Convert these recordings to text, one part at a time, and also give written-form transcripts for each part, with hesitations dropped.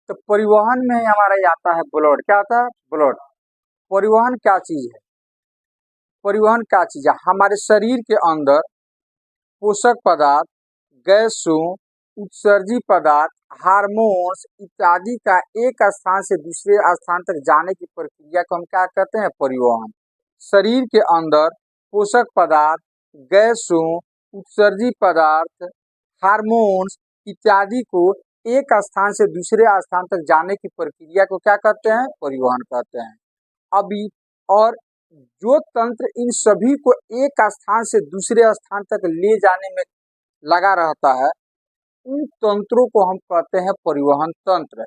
तो परिवहन में हमारा ये आता है ब्लड। क्या आता है? ब्लड। परिवहन क्या चीज है? परिवहन क्या चीज है? हमारे शरीर के अंदर पोषक पदार्थ, गैसों, उत्सर्जी पदार्थ, हार्मोन्स इत्यादि का एक स्थान से दूसरे स्थान तक जाने की प्रक्रिया को हम क्या कहते हैं? परिवहन। शरीर के अंदर पोषक पदार्थ, गैसों, उत्सर्जी पदार्थ, हार्मोन्स इत्यादि को एक स्थान से दूसरे स्थान तक जाने की प्रक्रिया को क्या कहते हैं? परिवहन कहते हैं। अभी और जो तंत्र इन सभी को एक स्थान से दूसरे स्थान तक ले जाने में लगा रहता है, उन तंत्रों को हम कहते हैं परिवहन तंत्र।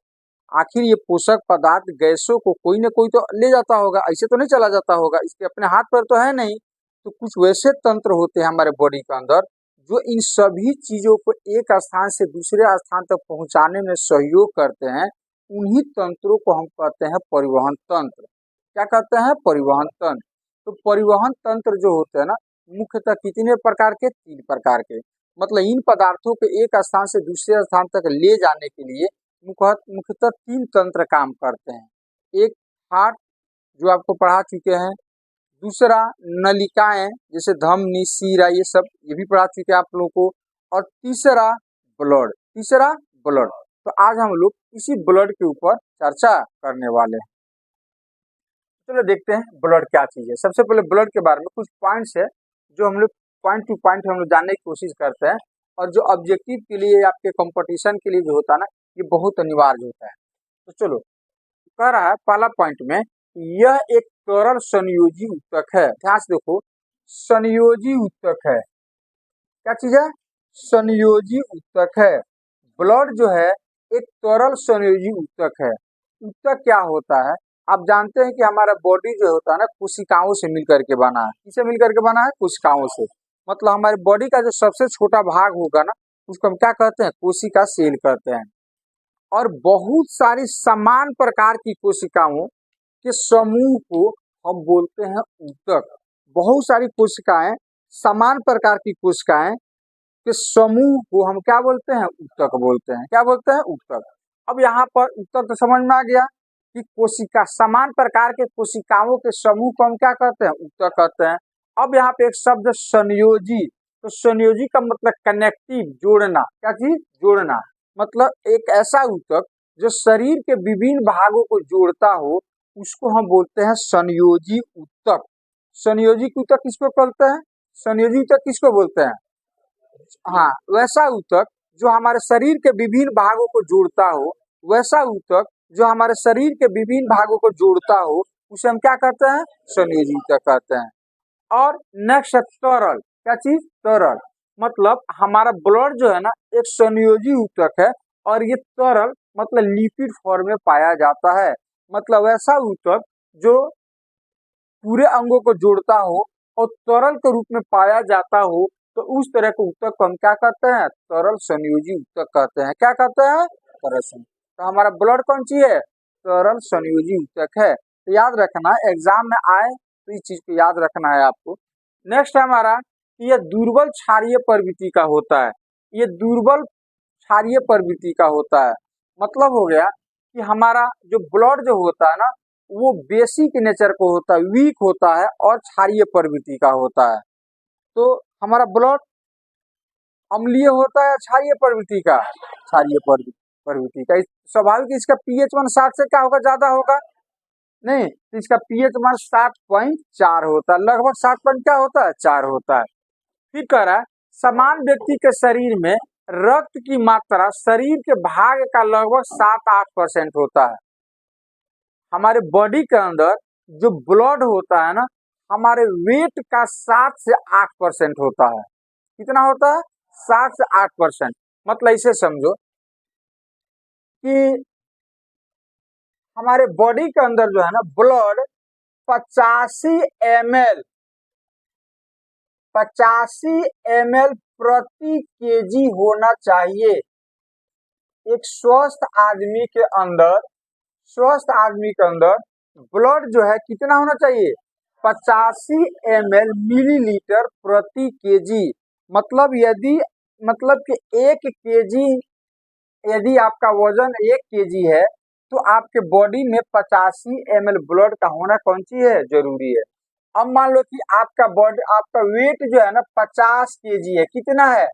आखिर ये पोषक पदार्थ, गैसों को कोई न कोई तो ले जाता होगा, ऐसे तो नहीं चला जाता होगा, इसके अपने हाथ पर तो है नहीं। तो कुछ वैसे तंत्र होते हैं हमारे बॉडी के अंदर जो इन सभी चीजों को एक स्थान से दूसरे स्थान तक पहुंचाने में सहयोग करते हैं। उन्हीं तंत्रों को हम कहते हैं परिवहन तंत्र। क्या कहते हैं? परिवहन तंत्र। तो परिवहन तंत्र जो होते हैं ना, मुख्यतः कितने प्रकार के? 3 प्रकार के। मतलब इन पदार्थों को एक स्थान से दूसरे स्थान तक ले जाने के लिए मुख्यतः 3 तंत्र काम करते हैं। एक हार्ट, जो आपको पढ़ा चुके हैं। दूसरा नलिकाएं, जैसे धमनी, शिरा, ये सब ये भी पढ़ा चुके हैं आप लोगों को। और तीसरा ब्लड। तीसरा ब्लड। तो आज हम लोग इसी ब्लड के ऊपर चर्चा करने वाले हैं। चलो देखते हैं ब्लड क्या चीज है। सबसे पहले ब्लड के बारे में कुछ पॉइंट्स है जो हम लोग पॉइंट टू पॉइंट हम लोग जानने की कोशिश करते हैं, और जो ऑब्जेक्टिव के लिए, आपके कंपटीशन के लिए जो होता है ना, ये बहुत अनिवार्य होता है। तो चलो, कह रहा है पहला पॉइंट में, यह एक तरल संयोजी ऊतक है। ध्यान से देखो, संयोजी ऊतक है। क्या चीज है? संयोजी ऊतक है। ब्लड जो है एक तरल संयोजी ऊतक है। ऊतक क्या होता है? आप जानते हैं कि हमारा बॉडी जो होता है ना, कोशिकाओं से मिलकर के बना है। किससे मिलकर के बना है? कोशिकाओं से। मतलब हमारे बॉडी का जो सबसे छोटा भाग होगा ना, उसको हम क्या कहते हैं? कोशिका सेल कहते हैं। और बहुत सारी समान प्रकार की कोशिकाओं के समूह को हम बोलते हैं ऊतक। बहुत सारी कोशिकाएं, समान प्रकार की कोशिकाएं के समूह को हम क्या बोलते हैं? ऊतक बोलते हैं। क्या बोलते हैं? ऊतक। अब यहाँ पर ऊतक तो समझ में आ गया कि कोशिका, समान प्रकार के कोशिकाओं के समूह को हम क्या कहते हैं? ऊतक कहते हैं। अब यहाँ पे एक शब्द संयोजी। तो संयोजी का मतलब कनेक्टिव, जोड़ना। क्या चीज? जोड़ना। मतलब एक ऐसा ऊतक जो शरीर के विभिन्न भागों को जोड़ता हो, उसको हम बोलते हैं संयोजी ऊतक। संयोजी ऊतक किसको बोलते हैं? संयोजी ऊतक किसको बोलते हैं? हाँ, वैसा ऊतक जो हमारे शरीर के विभिन्न भागों को जोड़ता हो, वैसा ऊतक जो हमारे शरीर के विभिन्न भागों को जोड़ता हो, उसे हम क्या कहते हैं? संयोजी ऊतक कहते हैं। और नेक्स्ट है तरल। क्या चीज? तरल। मतलब हमारा ब्लड जो है ना, एक संयोजी ऊतक है, और ये तरल मतलब लिक्विड फॉर्म में पाया जाता है। मतलब ऐसा ऊतक जो पूरे अंगों को जोड़ता हो और तरल के रूप में पाया जाता हो, तो उस तरह के ऊतक को हम क्या कहते हैं? तरल संयोजी ऊतक कहते हैं। क्या कहते हैं? तरल संयोजी। तो हमारा ब्लड कौन सी है? तरल संयोजी ऊतक है। तो याद रखना, एग्जाम में आए तो इस चीज को याद रखना है आपको। नेक्स्ट है हमारा, यह दुर्बल क्षारीय प्रवृत्ति का होता है। ये दुर्बल क्षारीय प्रवृत्ति का होता है। मतलब हो गया कि हमारा जो ब्लड जो होता है ना, वो बेसिक नेचर को होता है, वीक होता है, और क्षारीय प्रवृत्ति का होता है। तो हमारा ब्लड अम्लीय होता है, क्षारीय प्रवृत्ति का? क्षारीय प्रवृत्ति का। स्वाभाविक इसका पीएच मान 7 से क्या होगा? ज्यादा होगा नहीं, तो इसका पीएच मान 7.4 होता है। लगभग 7 क्या होता है? 4 होता है। फिर कह रहा है, समान व्यक्ति के शरीर में रक्त की मात्रा शरीर के भाग का लगभग 7-8% होता है। हमारे बॉडी के अंदर जो ब्लड होता है ना, हमारे वेट का 7 से 8% होता है। कितना होता है? 7 से 8%। मतलब इसे समझो कि हमारे बॉडी के अंदर जो है ना, ब्लड 85 ml प्रति केजी होना चाहिए। एक स्वस्थ आदमी के अंदर ब्लड जो है कितना होना चाहिए? 85 ml मिलीलीटर प्रति केजी। मतलब यदि, मतलब कि 1 केजी यदि आपका वजन 1 kg है तो आपके बॉडी में 85 ml ब्लड का होना कौन सी है, जरूरी है। अब मान लो कि आपका वेट जो है ना 50 kg है, कितना है,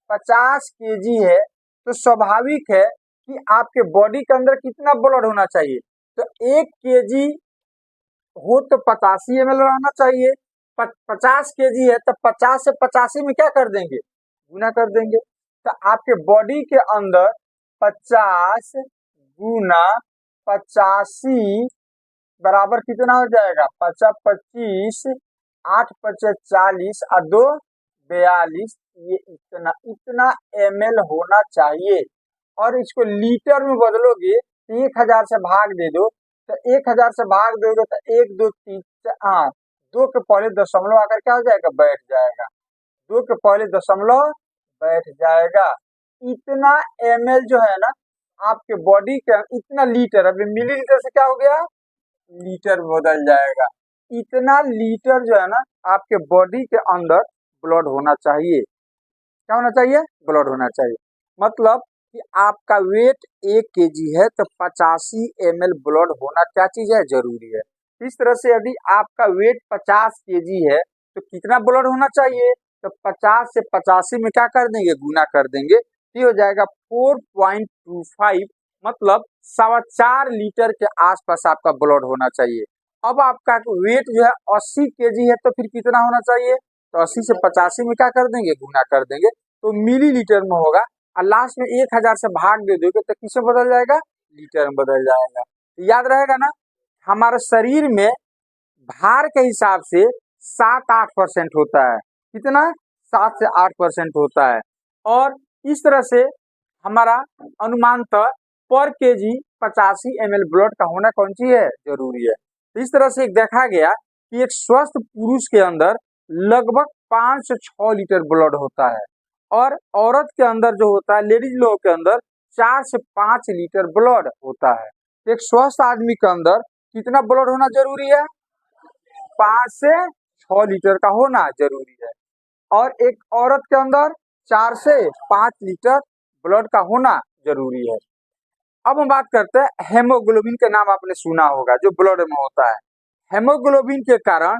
50 kg है, तो स्वाभाविक है कि आपके बॉडी के अंदर कितना ब्लड होना चाहिए, तो 1 kg हो तो 85 ml रहना चाहिए। 50 kg है तो 50 से 85 में क्या कर देंगे, गुना कर देंगे। तो आपके बॉडी के अंदर 50 गुना 85 बराबर कितना हो जाएगा, 25, 8 पचे 40 और 2 42, ये इतना ml होना चाहिए। और इसको लीटर में बदलोगे तो 1000 से भाग दे दो, तो 1000 से भाग दोगे तो 1 2 3 4, 2 के पहले दशमलव आकर क्या हो जाएगा, बैठ जाएगा, 2 के पहले दशमलव बैठ जाएगा। इतना ml जो है ना आपके बॉडी के, इतना लीटर, अभी मिलीलीटर से क्या हो गया, लीटर में बदल जाएगा। इतना लीटर जो है ना आपके बॉडी के अंदर ब्लड होना चाहिए, क्या होना चाहिए, ब्लड होना चाहिए। मतलब कि आपका वेट 1 kg है तो 85 ml ब्लड होना क्या चीज है, जरूरी है। इस तरह से यदि आपका वेट 50 kg है तो कितना ब्लड होना चाहिए, तो 50 से 85 में क्या कर देंगे, गुना कर देंगे, ये हो जाएगा 4.25, मतलब 4.25 लीटर के आसपास आपका ब्लड होना चाहिए। अब आपका वेट जो है 80 kg है तो फिर कितना होना चाहिए, तो 80 से 85 में क्या कर देंगे, गुना कर देंगे, तो मिलीलीटर में होगा। और लास्ट में 1000 से भाग दे दोगे तो किससे बदल जाएगा, लीटर में बदल जाएगा। तो याद रहेगा ना, हमारे शरीर में भार के हिसाब से 7-8% होता है, कितना, 7 से 8% होता है। और इस तरह से हमारा अनुमानतः पर केजी 85 ml ब्लड का होना कौन सी है, जरूरी है। तो इस तरह से देखा गया कि एक स्वस्थ पुरुष के अंदर लगभग 5 से 6 लीटर ब्लड होता है, और औरत के अंदर जो होता है, लेडीज लोगों के अंदर 4 से 5 लीटर ब्लड होता है। एक स्वस्थ आदमी के अंदर कितना ब्लड होना जरूरी है, 5 से 6 लीटर का होना जरूरी है। और एक औरत के अंदर 4 से 5 लीटर ब्लड का होना जरूरी है। अब हम बात करते हैं हेमोग्लोबिन के नाम आपने सुना होगा, जो ब्लड में होता है। हेमोग्लोबिन के कारण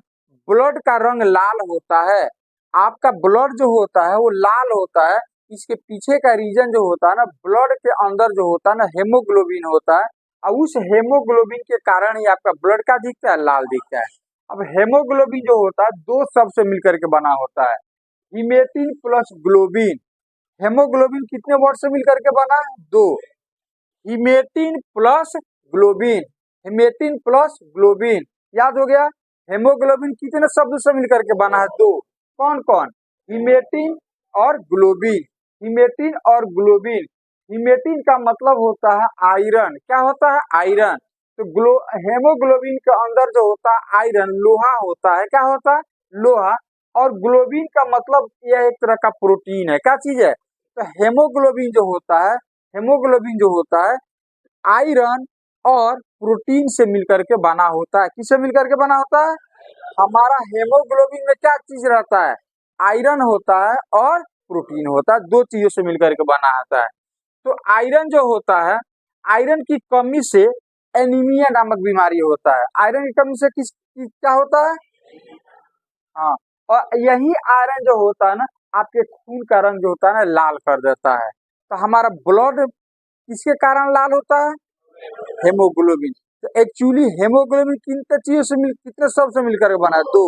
ब्लड का रंग लाल होता है। आपका ब्लड जो होता है वो लाल होता है, इसके पीछे का रीजन जो होता है ना, ब्लड के अंदर जो होता है ना, हेमोग्लोबिन होता है, और उस हेमोग्लोबिन के कारण ही आपका ब्लड का दिखता है, लाल दिखता है। अब हेमोग्लोबिन जो होता है दो शब्द से मिलकर के बना होता है, हीमेटिन प्लस ग्लोबिन। हेमोग्लोबिन कितने वर्ड से मिलकर के बना है, दो, हीमेटिन प्लस ग्लोबिन, हीमेटिन प्लस ग्लोबिन, याद हो गया। हेमोग्लोबिन कितने शब्द से मिलकर के बना है, दो, कौन कौन, हीमेटिन और ग्लोबिन, हीमेटिन और ग्लोबिन। हीमेटिन का मतलब होता है आयरन, क्या होता है, आयरन। तो हेमोग्लोबिन के अंदर जो होता है आयरन, लोहा होता है, क्या होता है, लोहा। और ग्लोबिन का मतलब यह एक तरह का प्रोटीन है, क्या चीज है। तो हेमोग्लोबिन जो होता है, हेमोग्लोबिन जो होता है आयरन और प्रोटीन से मिलकर के बना होता है। किससे मिलकर के बना होता है, हमारा हेमोग्लोबिन में क्या चीज रहता है, आयरन होता है और प्रोटीन होता है, दो चीजों से मिलकर के बना होता है। तो आयरन जो होता है, आयरन की कमी से एनीमिया नामक बीमारी होता है। आयरन की कमी से क्या होता है, हाँ, और यही आयरन जो होता है ना आपके खून का रंग जो होता है ना लाल कर देता है। तो हमारा ब्लड किसके कारण लाल होता है, हेमोग्लोबिन। तो एक्चुअली हेमोग्लोबिन कितने चीजों से कितने शब्द से मिलकर बना है, दो,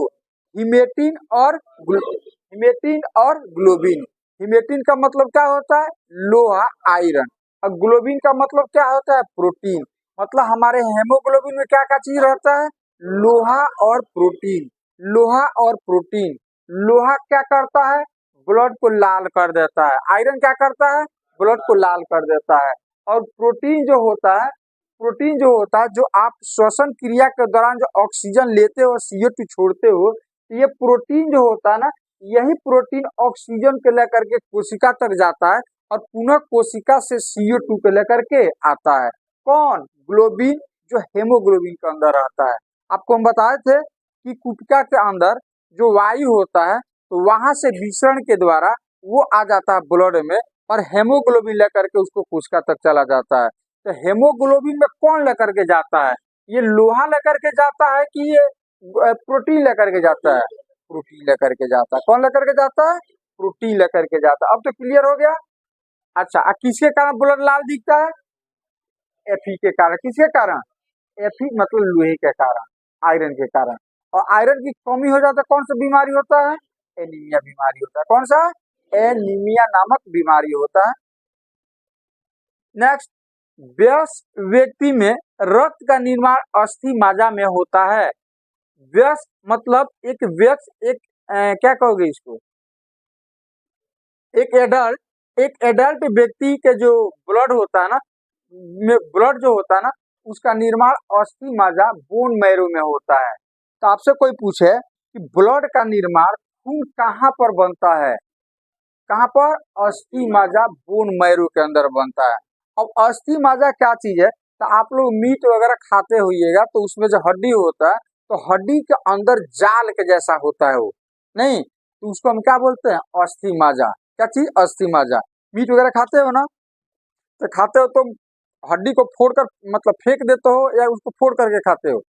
हीमेटिन और हीमेटिन और ग्लोबिन। हीमेटिन का मतलब क्या होता है, लोहा, आयरन, और ग्लोबिन का मतलब क्या होता है, प्रोटीन। मतलब हमारे हेमोग्लोबिन में क्या क्या चीज रहता है, लोहा और प्रोटीन, लोहा और प्रोटीन। लोहा क्या करता है, ब्लड को लाल कर देता है, आयरन क्या करता है, ब्लड को लाल कर देता है। और प्रोटीन जो होता है, प्रोटीन जो होता है, जो आप श्वसन क्रिया के दौरान जो ऑक्सीजन लेते हो, CO2 छोड़ते हो, ये प्रोटीन जो होता है ना, यही प्रोटीन ऑक्सीजन को लेकर के कोशिका तक जाता है और पुनः कोशिका से CO2 को लेकर के आता है। कौन, ग्लोबिन, जो हेमोग्लोबिन के अंदर रहता है। आपको हम बताए थे कि कुटिका के अंदर जो वायु होता है, तो वहां से विसरण के द्वारा वो आ जाता है ब्लड में, और हेमोग्लोबिन लेकर के उसको कोशिका तक चला जाता है। तो हेमोग्लोबिन में कौन लेकर के जाता है? ये लोहा लेकर के जाता है कि ये प्रोटीन लेकर के जाता है? प्रोटीन लेकर के जाता है। कौन लेकर के जाता है? प्रोटीन लेकर के जाता है। अब तो क्लियर हो गया। अच्छा, किसके कारण ब्लड लाल दिखता है? Fe के कारण। किसके कारण? Fe मतलब लोहे के कारण, आयरन के कारण। और आयरन की कमी हो जाता है, कौन सा बीमारी होता है? एनीमिया बीमारी होता है। कौन सा? एनीमिया नामक बीमारी होता है। नेक्स्ट, वयस्क व्यक्ति में रक्त का निर्माण अस्थि मज्जा में होता है। वयस्क मतलब एक वयस्क, एक क्या कहोगे इसको, एक एडल्ट व्यक्ति के जो ब्लड होता है ना, ब्लड जो होता है ना, उसका निर्माण अस्थि मज्जा बोन मैरो में होता है। तो आपसे कोई पूछे कि ब्लड का निर्माण खून कहाँ पर बनता है? कहाँ पर? अस्थि मज्जा बोन मैरो के अंदर बनता है। अब अस्थि मज्जा क्या चीज है? तो आप लोग मीट वगैरह खाते होइएगा तो उसमें जो हड्डी होता है, तो हड्डी के अंदर जाल के जैसा होता है वो, नहीं तो उसको हम क्या बोलते हैं? अस्थि मज्जा। क्या चीज? अस्थि मज्जा। मीट वगैरह खाते हो ना, तो खाते हो तो हड्डी को फोड़कर मतलब फेंक देते हो या उसको फोड़ करके खाते हो?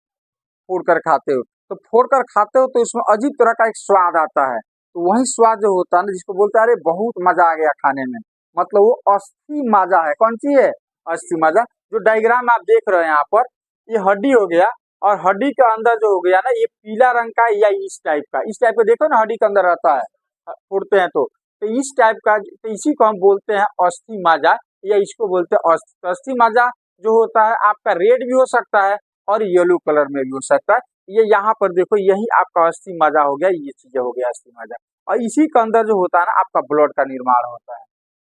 फोड़ कर खाते हो। तो फोड़ कर खाते हो तो इसमें अजीब तरह का एक स्वाद आता है। तो वही स्वाद जो होता है ना, जिसको बोलते हैं अरे बहुत मजा आ गया खाने में, मतलब वो अस्थि मज्जा है। कौन सी है? अस्थि मज्जा। जो डायग्राम आप देख रहे हैं यहाँ पर, ये हड्डी हो गया, और हड्डी के अंदर जो हो गया ना, ये पीला रंग का या इस टाइप का देखो ना, हड्डी के अंदर रहता है, फोड़ते हैं तो इस टाइप का, तो इसी को हम बोलते हैं अस्थि मज्जा, या इसको बोलते हैं अस्थि। तो अस्थि मज्जा जो होता है आपका रेड भी हो सकता है और येलो कलर में भी हो सकता है। ये यहाँ पर देखो, यही आपका अस्थि मज्जा हो गया, ये चीजें हो गया अस्थि मज्जा। और इसी के अंदर जो होता है ना, आपका ब्लड का निर्माण होता है।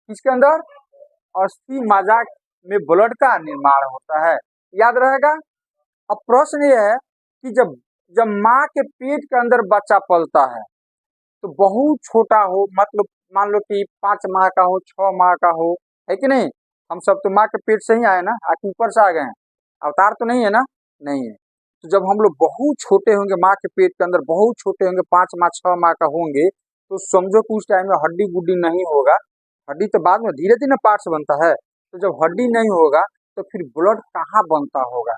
इसके अंदर अस्थि मज्जा में ब्लड का निर्माण होता है। याद रहेगा। अब प्रश्न ये है कि जब जब माँ के पेट के अंदर बच्चा पलता है, तो बहुत छोटा हो, मतलब मान लो कि 5 माह का हो, 6 माह का हो, है कि नहीं? हम सब तो माँ के पेट से ही आए ना, आके ऊपर से आ गए हैं, अवतार तो नहीं है ना, नहीं है। तो जब हम लोग बहुत छोटे होंगे, माँ के पेट के अंदर बहुत छोटे होंगे, 5 माह 6 माह का होंगे, तो समझो कि उस टाइम में हड्डी गुड्डी नहीं होगा। हड्डी तो बाद में धीरे धीरे पार्ट्स बनता है। तो जब हड्डी नहीं होगा तो फिर ब्लड कहाँ बनता होगा?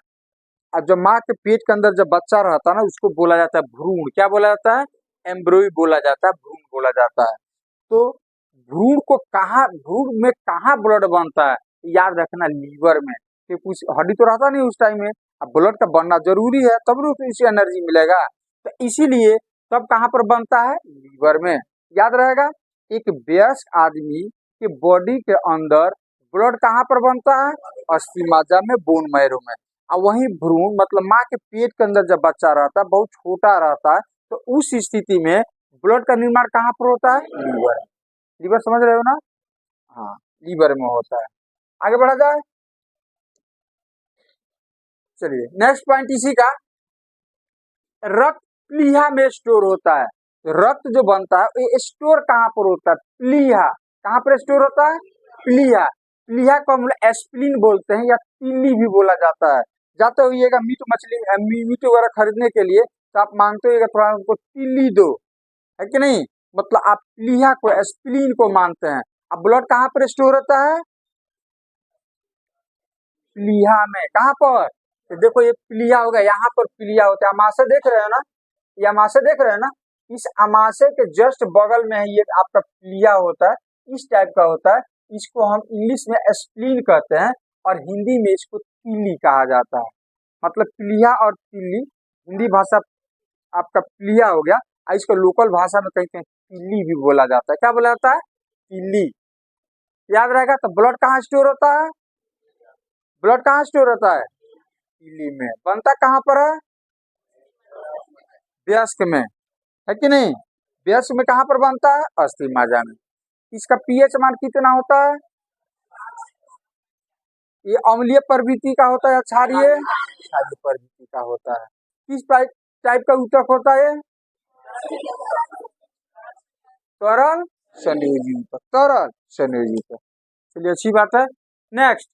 अब जब माँ के पेट के अंदर जब बच्चा रहता है ना, उसको बोला जाता है भ्रूण। क्या बोला जाता है? एम्ब्रियो बोला जाता है, भ्रूण बोला जाता है। तो भ्रूण में कहाँ ब्लड बनता है? याद रखना, लीवर में। क्योंकि कुछ हड्डी तो रहता नहीं उस टाइम में, अब ब्लड का बनना जरूरी है, तब तो उसे एनर्जी मिलेगा। तो इसीलिए तब कहाँ पर बनता है? लीवर में। याद रहेगा। एक वयस्क आदमी के बॉडी के अंदर ब्लड कहाँ पर बनता है? अस्थि मज्जा में, बोन मैरो में। और वही भ्रूण मतलब माँ के पेट के अंदर जब बच्चा रहता है, बहुत छोटा रहता है, तो उस स्थिति में ब्लड का निर्माण कहाँ पर होता है? लीवर। लीवर समझ रहे हो ना? हाँ, लीवर में होता है। आगे बढ़ा जाए। चलिए नेक्स्ट पॉइंट इसी का, रक्त प्लीहा में स्टोर होता है। रक्त जो बनता है ये स्टोर कहाँ पर होता है? प्लीहा। कहाँ पर स्टोर होता है? प्लीहा। प्लीहा को हम लोग एस्प्लीन बोलते हैं, या तिल्ली भी बोला जाता है। जाते होइएगा मीट मछली मीट वगैरह खरीदने के लिए, तो आप मांगते होइएगा थोड़ा हमको तिल्ली दो, है कि नहीं? मतलब आप प्लीहा को, एस्प्लीन को मानते हैं। अब ब्लड कहाँ पर स्टोर होता है? प्लीहा में। कहाँ पर? तो देखो ये प्लीहा हो गया, यहाँ पर प्लीहा होता है। अमाशय देख रहे हो ना, ये अमाशय देख रहे हैं ना, इस अमाशय के जस्ट बगल में ही ये आपका प्लीहा होता है, इस टाइप का होता है। इसको हम इंग्लिश में स्प्लीन कहते हैं, और हिंदी में इसको तिल्ली कहा जाता है। मतलब प्लीहा और तिल्ली, हिंदी भाषा आपका प्लीहा हो गया, और इसको लोकल भाषा में कहते हैं तिल्ली भी बोला जाता है। क्या बोला जाता है? तिल्ली। याद रहेगा। तो ब्लड कहाँ स्टोर होता है? ब्लड कहाँ स्टोर होता है? तिल्ली में। बनता कहाँ पर है? वयस्क में, है कि नहीं? वयस्क में कहाँ पर बनता है? अस्थि मज्जा में। इसका पीएच मान कितना होता है? ये अम्लीय प्रवृत्ति का होता है, क्षारीय प्रवृत्ति का होता है। किस टाइप का ऊतक होता है? तरल संयोजी ऊतक, तरल संयोजी ऊतक। चलिए अच्छी बात है। नेक्स्ट,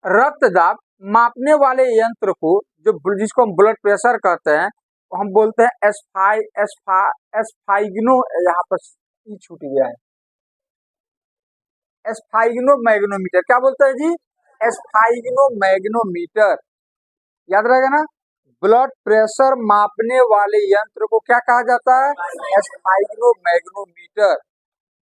रक्तदाब मापने वाले यंत्र को, जो जिसको हम ब्लड प्रेशर कहते हैं, हम बोलते हैं एस्फाइग्नो, यहाँ पर ई छूट गया है। एस्फाइग्नोमैग्नोमीटर, क्या बोलते हैं जी? एस्फाइग्नोमैग्नोमीटर, याद रहेगा ना। ब्लड प्रेशर मापने वाले यंत्र को क्या कहा जाता है? एस्फाइग्नोमैग्नोमीटर।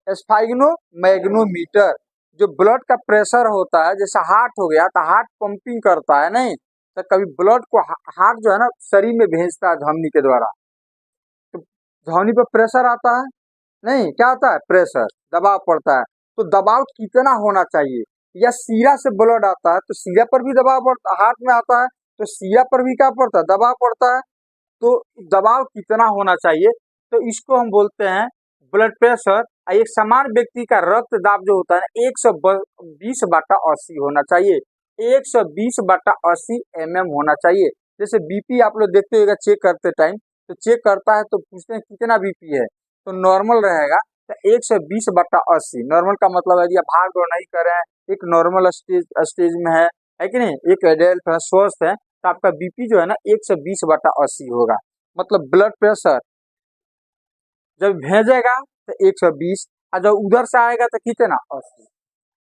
एस्फाइग्नोमैग्नोमीटर जो ब्लड का प्रेशर होता है, जैसे हार्ट हो गया तो हार्ट पंपिंग करता है नहीं, तो कभी ब्लड को हार्ट जो है ना शरीर में भेजता है धमनी के द्वारा, तो धमनी पर प्रेशर आता है नहीं, क्या आता है? प्रेशर, दबाव पड़ता है। तो दबाव कितना होना चाहिए? या सीरा से ब्लड आता है तो सीरा पर भी दबाव पड़ता, हार्ट में आता है तो सीरा पर भी क्या पड़ता है? दबाव पड़ता है। तो दबाव कितना होना चाहिए? तो इसको हम बोलते हैं ब्लड प्रेशर। एक समान व्यक्ति का रक्त दाब जो होता है ना 120/80 होना चाहिए, 120/80 mm होना चाहिए। जैसे बीपी आप लोग देखते होगा चेक करते टाइम, तो चेक करता है तो पूछते हैं कितना बीपी है, तो नॉर्मल रहेगा तो 120/80। नॉर्मल का मतलब है कि भाग दौड़ नहीं कर रहे हैं, एक नॉर्मल स्टेज में है कि नहीं, एक एडल्ट है, स्वस्थ है, तो आपका बीपी जो है ना 120/80 होगा। मतलब ब्लड प्रेशर जब भेजेगा तो 120, और जब उधर से आएगा तो कितना? 80।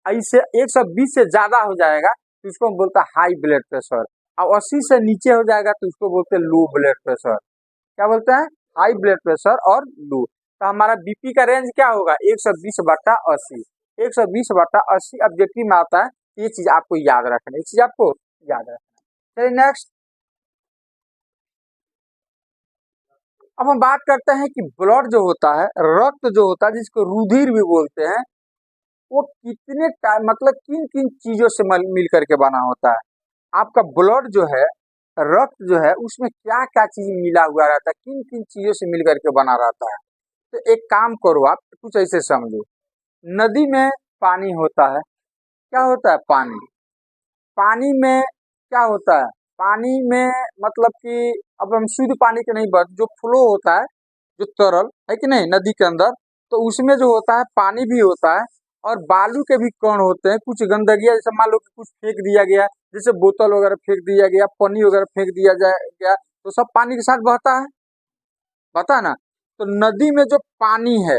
ऐसे 120 से ज्यादा हो जाएगा तो इसको हम बोलते हैं हाई ब्लड प्रेशर, और 80 से नीचे हो जाएगा तो इसको बोलते हैं लो ब्लड प्रेशर। क्या बोलते हैं? हाई ब्लड प्रेशर और लो। तो हमारा बीपी का रेंज क्या होगा? 120/80। 120/80 ऑब्जेक्टिव में आता है। ये चीज आपको याद रखना है, ये चीज आपको याद रखना है। चलिए नेक्स्ट, अब हम बात करते हैं कि ब्लड जो होता है, रक्त जो होता है, जिसको रुधिर भी बोलते हैं, वो कितने टाइम मतलब किन किन चीजों से मिल करके बना होता है? आपका ब्लड जो है, रक्त जो है, उसमें क्या क्या चीज मिला हुआ रहता है, किन किन चीजों से मिल करके बना रहता है? तो एक काम करो, आप कुछ ऐसे समझो, नदी में पानी होता है, क्या होता है? पानी। पानी में क्या होता है? पानी में मतलब कि अब हम शुद्ध पानी के नहीं, बात जो फ्लो होता है, जो तरल है कि नहीं नदी के अंदर, तो उसमें जो होता है पानी भी होता है और बालू के भी कण होते हैं। कुछ गंदगियां जैसे मान लो कि कुछ फेंक दिया गया, जैसे बोतल वगैरह फेंक दिया गया, पन्नी वगैरह फेंक दिया गया, तो सब पानी के साथ बहता है, बता ना। तो नदी में जो पानी है,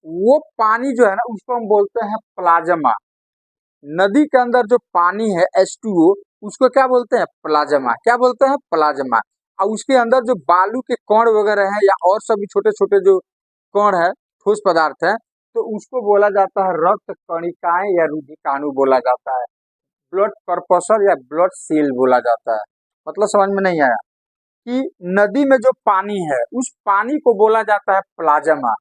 वो पानी जो है ना उसको हम बोलते हैं प्लाज्मा। नदी के अंदर जो पानी है H2O, उसको क्या बोलते हैं? प्लाज्मा। क्या बोलते हैं? प्लाज्मा। और उसके अंदर जो बालू के कण वगैरह है या और सभी छोटे छोटे जो कण है, ठोस पदार्थ है, तो उसको बोला जाता है रक्त कणिकाएं या रुधिकाणु बोला जाता है, ब्लड कर्पसल या ब्लड सेल बोला जाता है। मतलब समझ में नहीं आया कि नदी में जो पानी है उस पानी को बोला जाता है प्लाज्मा,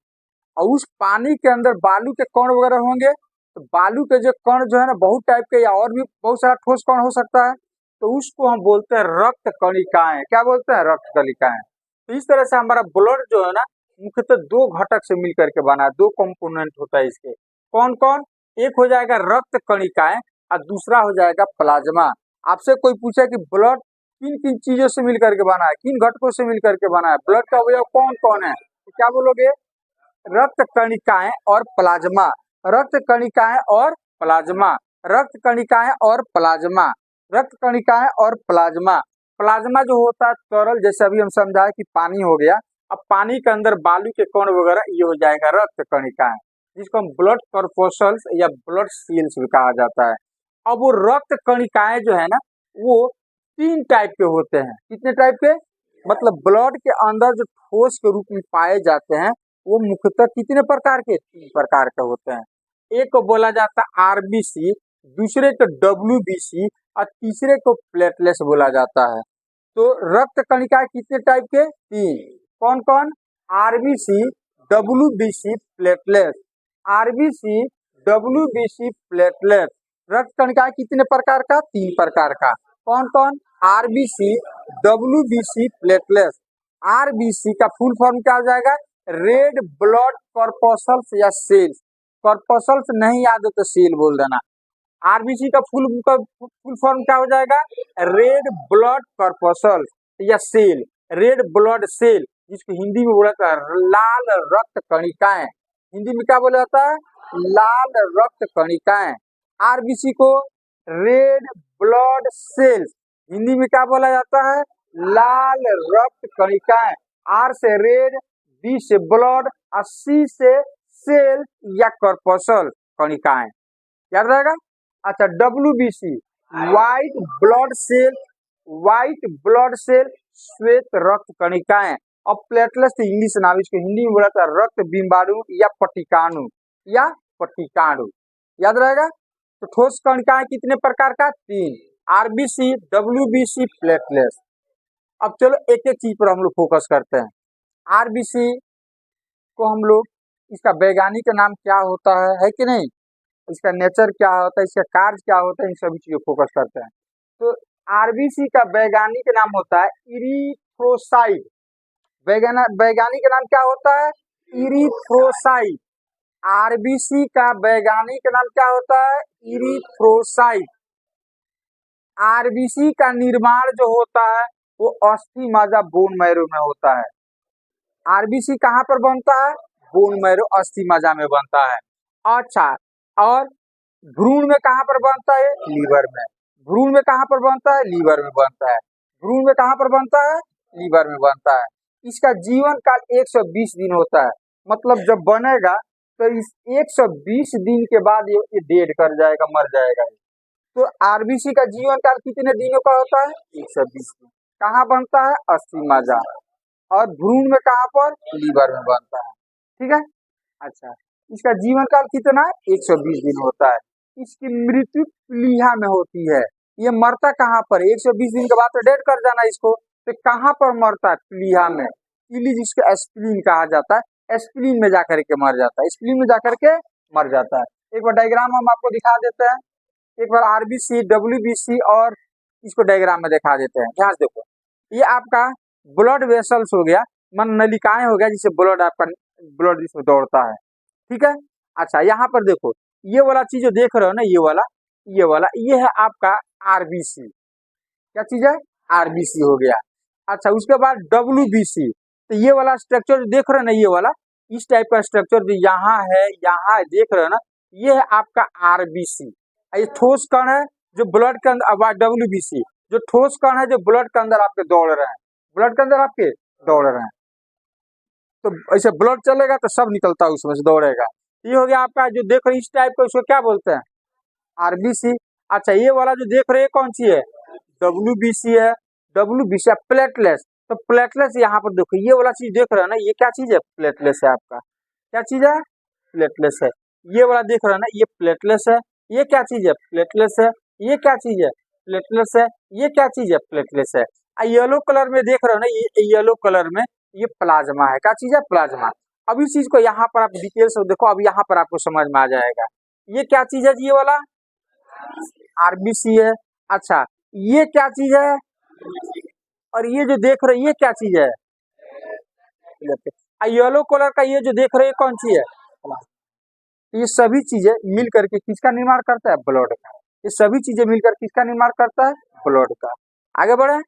और उस पानी के अंदर बालू के कण वगैरह होंगे, तो बालू के जो कण जो है ना बहुत टाइप के या और भी बहुत सारा ठोस कण हो सकता है, तो उसको हम बोलते हैं रक्त कणिकाएं। क्या बोलते हैं? रक्त कणिकाएं। तो इस तरह से हमारा ब्लड जो है ना मुख्यतः दो घटक से मिल करके बना है, दो कंपोनेंट होता है इसके। कौन कौन? एक हो जाएगा रक्त कणिकाएं और दूसरा हो जाएगा प्लाज्मा। आपसे कोई पूछे कि ब्लड किन किन चीजों से मिल करके बना है, किन घटकों से मिल करके बना है, ब्लड का अवयव कौन कौन है, तो क्या बोलोगे? रक्त कणिकाएं और प्लाज्मा। रक्त कणिकाएं और प्लाज्मा, रक्त कणिकाएं और प्लाज्मा, रक्त कणिकाएं और प्लाज्मा। प्लाज्मा जो होता है तरल, जैसे अभी हम समझाए कि पानी हो गया, अब पानी के अंदर बालू के कण वगैरह, ये हो जाएगा रक्त कणिकाएं, जिसको हम ब्लड कर्पोसल्स या ब्लड सेल्स भी कहा जाता है। अब वो रक्त कणिकाएं जो है ना, वो 3 टाइप के होते हैं। कितने टाइप के? मतलब ब्लड के अंदर जो ठोस के रूप में पाए जाते हैं, वो मुख्यतः कितने प्रकार के? 3 प्रकार के होते हैं। एक को बोला जाता है आरबीसी, दूसरे को डब्ल्यूबीसी और तीसरे को प्लेटलेट्स बोला जाता है। तो रक्त कणिका कितने टाइप के? 3। कौन कौन? RBC, WBC, platelet. RBC, WBC, platelet. रक्त कणिका कितने प्रकार का? 3 प्रकार का। कौन कौन? RBC, WBC, platelet. आरबीसी का फुल फॉर्म क्या हो जाएगा? रेड ब्लड कॉर्पोसल्स या सेल्स। कॉर्पोसल्स नहीं याद हो तो सेल बोल देना। आरबीसी का फुल फॉर्म क्या हो जाएगा? रेड ब्लड कॉर्पोसल्स या सेल, रेड ब्लड सेल, जिसको हिंदी में बोला जाता है लाल रक्त कणिकाएं। हिंदी में क्या बोला जाता है? लाल रक्त कणिकाएं। आरबीसी को रेड ब्लड सेल्स, हिंदी में क्या बोला जाता है? लाल रक्त कणिकाएं। आर से रेड, बी से ब्लड और सी से सेल या कर्पसल कणिकाएं, याद रहेगा। अच्छा, WBC white blood cell, white blood cell श्वेत रक्त कणिकाएं। अब प्लेटलेट्स इंग्लिश नाम, इसको हिंदी में बोला था रक्त बिंबाणु या पट्टिकाणु, या पट्टिकाणु, याद रहेगा। तो ठोस कणिकाएं कितने प्रकार का, 3, आरबीसी, WBC, प्लेटलेट्स। अब चलो एक एक चीज पर हम लोग फोकस करते हैं। आरबीसी को हम लोग, इसका वैज्ञानिक नाम क्या होता है कि नहीं, इसका नेचर क्या होता है, इसका कार्य क्या होता है, इन सभी चीजों पर फोकस करते हैं। तो आरबीसी का वैज्ञानिक नाम होता है इरिथ्रोसाइट। वैज्ञानिक नाम क्या होता है, इरिथ्रोसाइट। आरबीसी का वैज्ञानिक नाम क्या होता है, इरिथ्रोसाइट। आरबीसी का निर्माण जो होता है वो अस्थि मज्जा बोन मैरो में होता है। आरबीसी कहाँ पर बनता है, बोन मैरो अस्थि मज्जा में बनता है। अच्छा, और भ्रूण में कहाँ पर बनता है, लीवर में। भ्रूण में कहाँ पर बनता है, लीवर में बनता है। भ्रूण में कहाँ पर बनता है, लीवर में बनता है। इसका जीवन काल 120 दिन होता है, मतलब जब बनेगा तो इस 120 दिन के बाद ये डेड कर जाएगा, मर जाएगा। तो आरबीसी का जीवन काल कितने दिनों का होता है, 120 दिन। कहाँ बनता है, अस्थि मज्जा, और भ्रूण में कहाँ पर, लीवर में बनता है, ठीक है। अच्छा, इसका जीवन काल कितना है, 120 दिन होता है। इसकी मृत्यु प्लीहा में होती है। ये मरता कहाँ पर, 120 दिन के बाद तो डेड कर जाना इसको, तो कहाँ पर मरता है, प्लीहा में। इली जिसको एस्प्लीन कहा जाता है, एस्प्लीन में जाकर के मर जाता है, एस्प्लीन में जाकर के मर जाता है। एक बार डायग्राम हम आपको दिखा देते हैं, एक बार आरबीसी, WBC और इसको डायग्राम में दिखा देते हैं। ध्यान से देखो, ये आपका ब्लड वेसल्स हो गया, मन नलिकाएं हो गया, जिससे ब्लड आपका ब्लड जिसमें दौड़ता है, ठीक है। अच्छा, यहाँ पर देखो, ये वाला चीज जो देख रहे हो ना, ये है आपका आरबीसी। क्या चीज है, आरबीसी हो गया। अच्छा, उसके बाद WBC, तो ये वाला स्ट्रक्चर जो देख रहे हो ना, ये वाला इस टाइप का स्ट्रक्चर जो यहाँ है, यहाँ देख रहे हो ना, ये है आपका आरबीसी। ये ठोस कण है जो ब्लड के अंदर, WBC जो ठोस कण है जो ब्लड के अंदर आपके दौड़ रहे हैं, ब्लड के अंदर आपके दौड़ रहे हैं। तो ऐसे ब्लड चलेगा तो सब निकलता है उसमें से, दौड़ेगा। ये हो गया आपका, जो देख रहे इस टाइप का, उसको क्या बोलते हैं, आरबीसी। अच्छा, ये वाला जो देख रहे हैं कौन सी है, WBC है। WBC प्लेटलेट्स, तो प्लेटलेट्स यहाँ पर देखो, ये वाला चीज देख रहे हैं ना, ये क्या चीज है, प्लेटलेट्स है आपका। क्या चीज है, प्लेटलेट्स है। ये वाला देख रहे हैं ना, ये प्लेटलेट्स है। ये क्या चीज है, प्लेटलेट्स है। ये क्या चीज है, प्लेटलेट्स है। ये क्या चीज है, प्लेटलेट्स है। येलो कलर में देख रहे हो ना, ये येलो कलर में ये प्लाज्मा है। क्या चीज है, प्लाज्मा। अब इस चीज को यहाँ पर आप डिटेल से देखो, अब यहाँ पर आपको समझ में आ जाएगा। ये क्या चीज है, ये वाला आरबीसी है। अच्छा, ये क्या चीज है, और ये जो देख रहे ये क्या चीज है, येलो कलर का ये जो देख रहे कौन सी है, ये सभी चीजें मिल करके किसका निर्माण करता है, ब्लड का। ये सभी चीजें मिलकर किसका निर्माण करता है, ब्लड का। आगे बढ़े,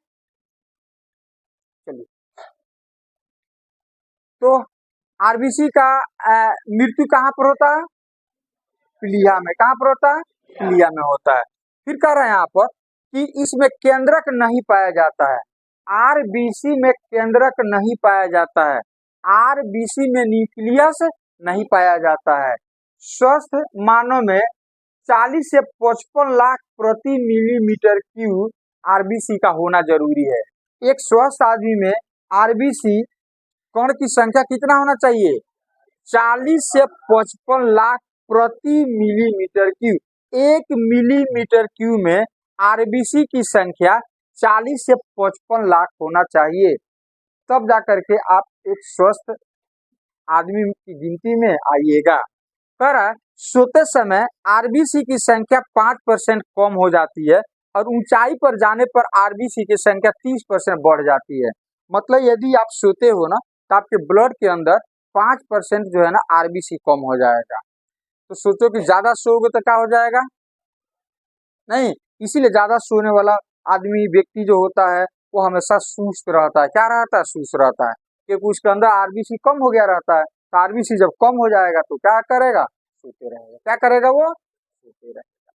चलिए। तो आरबीसी का मृत्यु कहाँ पर होता है, प्लीहा में। कहाँ पर होता है, प्लीहा में होता है। फिर कह रहे हैं यहाँ पर कि इसमें केंद्रक नहीं पाया जाता है। आरबीसी में केंद्रक नहीं पाया जाता है। आरबीसी में न्यूक्लियस नहीं पाया जाता है। स्वस्थ मानव में 40 से 55 लाख प्रति मिलीमीटर क्यूब आरबीसी का होना जरूरी है। एक स्वस्थ आदमी में आरबीसी कण की संख्या कितना होना चाहिए, 40 से 55 लाख प्रति मिलीमीटर क्यूब। 1 मिलीमीटर क्यूब में आरबीसी की संख्या 40 से 55 लाख होना चाहिए, तब जाकर के आप एक स्वस्थ आदमी की गिनती में आइएगा। पर सोते समय आरबीसी की संख्या 5% कम हो जाती है, और ऊंचाई पर जाने पर आरबीसी की संख्या 30% बढ़ जाती है। मतलब यदि आप सोते हो ना, तो आपके ब्लड के अंदर 5% जो है ना, आरबीसी कम हो जाएगा। तो सोचो कि ज्यादा सोओगे तो क्या हो जाएगा, नहीं। इसीलिए ज्यादा सोने वाला आदमी, व्यक्ति जो होता है, वो हमेशा सुस्त रहता है। क्या रहता है, सुस्त रहता है, क्योंकि उसके अंदर आरबीसी कम हो गया रहता है। तो आरबीसी जब कम हो जाएगा तो क्या करेगा, सोते रहेगा। क्या करेगा, वो सोते रहेगा।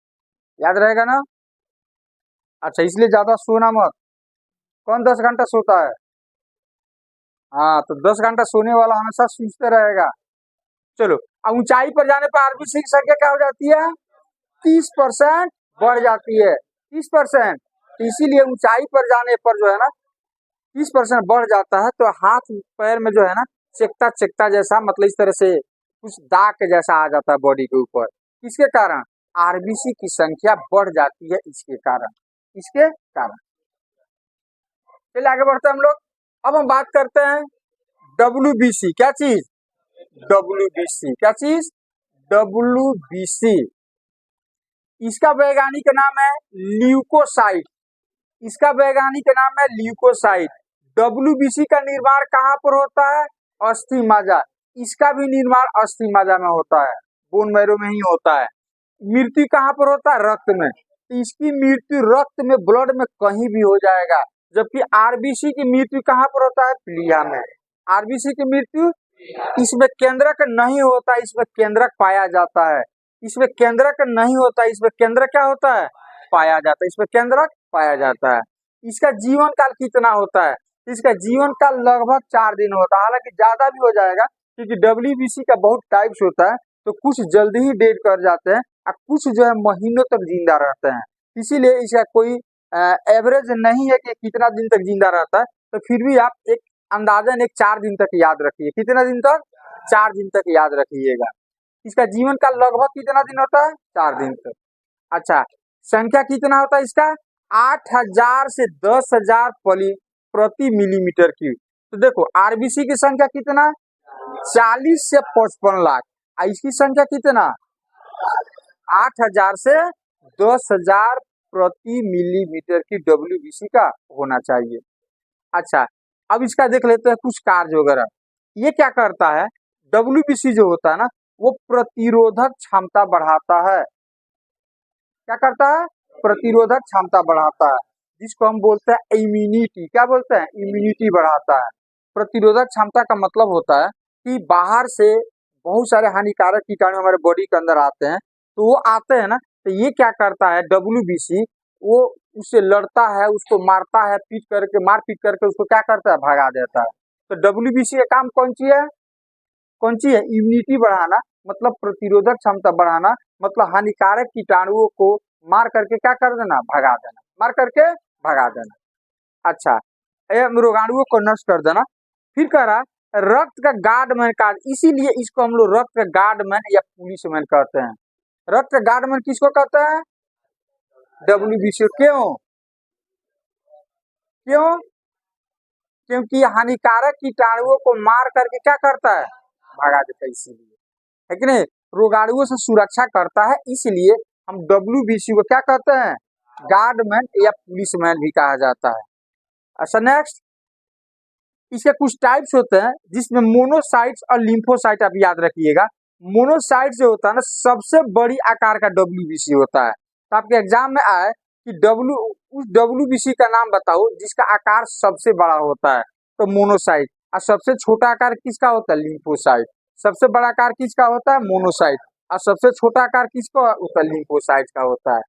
याद रहेगा ना। अच्छा, इसलिए ज्यादा सोना मत। कौन 10 घंटा सोता है, हाँ, तो 10 घंटा सोने वाला हमेशा सुस्त रहेगा। चलो, अब ऊंचाई पर जाने पर आरबीसी की संख्या क्या हो जाती है, 30% बढ़ जाती है, 30%। तो इसीलिए ऊंचाई पर जाने पर जो है ना 30% बढ़ जाता है, तो हाथ पैर में जो है ना चेकता चेकता जैसा, मतलब इस तरह से कुछ दाग के जैसा आ जाता है बॉडी के ऊपर। किसके कारण, आरबीसी की संख्या बढ़ जाती है, इसके कारण, इसके कारण। चलिए आगे बढ़ते हैं हम लोग। अब हम बात करते हैं डब्ल्यूबीसी, क्या चीज, डब्ल्यूबीसी, क्या चीज, डब्ल्यूबीसी। इसका वैज्ञानिक नाम है ल्यूकोसाइट, इसका वैज्ञानिक नाम है ल्यूकोसाइट। डब्ल्यूबीसी का निर्माण कहाँ पर होता है, अस्थि मज्जा। इसका भी निर्माण अस्थि मज्जा में होता है, बोन मैरो में ही होता है। मृत्यु कहाँ पर होता है, रक्त में। तो इसकी मृत्यु रक्त में, ब्लड में कहीं भी हो जाएगा, जबकि आरबीसी की मृत्यु कहाँ पर होता है, प्लीहा में। आरबीसी की मृत्यु, इसमें केंद्रक नहीं होता, इसमें केंद्रक पाया जाता है, इसमें केंद्रक नहीं होता, इसमें केंद्रक क्या होता है, पाया जाता है, इसमें केंद्रक पाया जाता है। इसका जीवन काल कितना होता है, इसका जीवन काल लगभग 4 दिन होता है, हालांकि ज्यादा भी हो जाएगा, क्योंकि डब्ल्यूबीसी का बहुत टाइप्स होता है, तो कुछ जल्दी ही डेड कर जाते हैं और कुछ जो है महीनों तक जिंदा रहते हैं। इसीलिए इसका कोई एवरेज नहीं है कि कितना दिन तक जिंदा रहता है, तो फिर भी आप एक अंदाजन एक 4 दिन तक याद रखिए, कितना दिन तक, 4 दिन तक याद रखिएगा। इसका जीवन काल लगभग कितना दिन होता है, 4 दिन तक। अच्छा, संख्या कितना होता है इसका, 8,000 से 10,000 प्रति मिलीमीटर की। तो देखो आरबीसी की संख्या कितना, 40 से 55 लाख, इसकी संख्या कितना, 8,000 से 10,000 प्रति मिलीमीटर की डब्ल्यूबीसी का होना चाहिए। अच्छा, अब इसका देख लेते हैं कुछ कार्य वगैरह। ये क्या करता है, डब्ल्यूबीसी जो होता है ना, वो प्रतिरोधक क्षमता बढ़ाता है। क्या करता है, प्रतिरोधक क्षमता बढ़ाता है, जिसको हम बोलते हैं इम्यूनिटी। क्या बोलते हैं, इम्यूनिटी बढ़ाता है। प्रतिरोधक क्षमता का मतलब होता है कि बाहर से बहुत सारे हानिकारक कीटाणु हमारे बॉडी के अंदर आते हैं, तो वो आते हैं ना, तो ये क्या करता है डब्ल्यूबीसी, वो उससे लड़ता है, उसको मारता है, मार पीट करके उसको क्या करता है, भगा देता है। तो डब्ल्यूबीसी का काम कौन सी है, कौन सी है, इम्यूनिटी बढ़ाना, मतलब प्रतिरोधक क्षमता बढ़ाना, मतलब हानिकारक कीटाणुओं को मार करके क्या कर देना, भगा देना, मार करके भगा देना। अच्छा, रोगाणुओं को नष्ट कर देना। फिर कह रहा रक्त का गार्डमैन कार्ड, इसीलिए इसको हम लोग रक्त का गार्डमैन या पुलिसमैन कहते हैं। रक्त का गार्डमैन किसको कहते हैं, डब्ल्यूबीसी। क्यों, क्यों, क्योंकि हानिकारक कीटाणुओं को मार करके क्या करता है, भगा देता है, इसीलिए, है कि नहीं, रोगाणुओं से सुरक्षा करता है, इसलिए हम डब्ल्यूबीसी को क्या कहते हैं, गार्डमैन या पुलिसमैन भी कहा जाता है। अच्छा नेक्स्ट, इसके कुछ टाइप्स होते हैं, जिसमें मोनोसाइट्स और लिम्फोसाइट आप याद रखिएगा। मोनोसाइट जो होता है ना, सबसे बड़ी आकार का डब्ल्यूबीसी होता है। तो आपके एग्जाम में आए कि उस डब्ल्यूबीसी का नाम बताओ जिसका आकार सबसे बड़ा होता है, तो मोनोसाइट। और सबसे छोटा आकार किसका होता है, लिम्फोसाइट। सबसे बड़ा आकार किसका होता है, मोनोसाइट, और सबसे छोटा आकार किसका होता है, लिम्फोसाइट का होता है।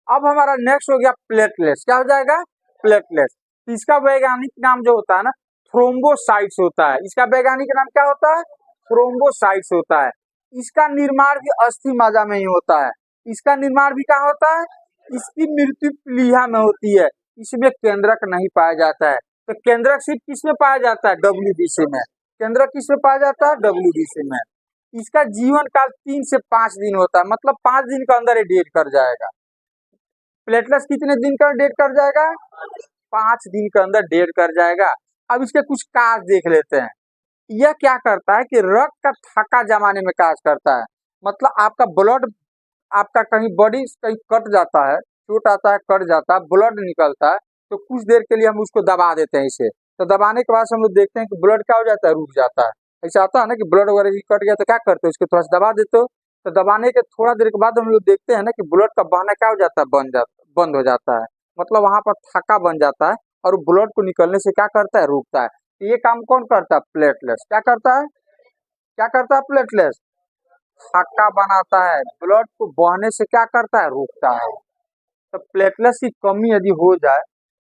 अब हमारा नेक्स्ट हो गया प्लेटलेट्स, क्या हो जाएगा, प्लेटलेट्स। इसका वैज्ञानिक नाम जो होता है ना, थ्रोम्बोसाइट्स होता है। इसका वैज्ञानिक नाम क्या होता है, थ्रोम्बोसाइट्स होता है। इसका निर्माण भी अस्थि मज्जा में ही होता है। इसका निर्माण भी कहाँ होता है, इसकी मृत्यु प्लीहा में होती है। इसमें केंद्रक नहीं पाया जाता है। तो केंद्रक सिर्फ किसमें पाया जाता है, डब्ल्यूबीसी में। केंद्रक किसमें पाया जाता है, डब्ल्यूबीसी में। इसका जीवन काल 3 से 5 दिन होता है, मतलब 5 दिन के अंदर ये डेड कर जाएगा। प्लेटलेट्स कितने दिन का डेड कर जाएगा, 5 दिन के अंदर डेड कर जाएगा। अब इसके कुछ कार्य देख लेते हैं। यह क्या करता है कि रक्त का थक्का जमाने में कार्य करता है। मतलब आपका ब्लड, आपका कहीं बॉडी कहीं कट जाता है, चोट आता है, कट जाता है, ब्लड निकलता है, तो कुछ देर के लिए हम उसको दबा देते हैं इसे। तो दबाने के बाद हम लोग देखते हैं कि ब्लड क्या हो जाता है, रुक जाता है। ऐसा आता है ना कि ब्लड वगैरह कट गया तो क्या करते हो, उसको थोड़ा सा दबा देते हो। तो दबाने के थोड़ा देर के बाद हम लोग देखते हैं ना कि ब्लड का बहना क्या हो जाता है, बंद हो जाता है। मतलब वहां पर थक्का बन जाता है और ब्लड को निकलने से क्या करता है, रुकता है। तो ये काम कौन करता है, प्लेटलेट्स। क्या करता है, क्या करता है प्लेटलेट्स, थक्का बनाता है, ब्लड को बहने से क्या करता है, रोकता है। तो प्लेटलेट्स की कमी यदि हो जाए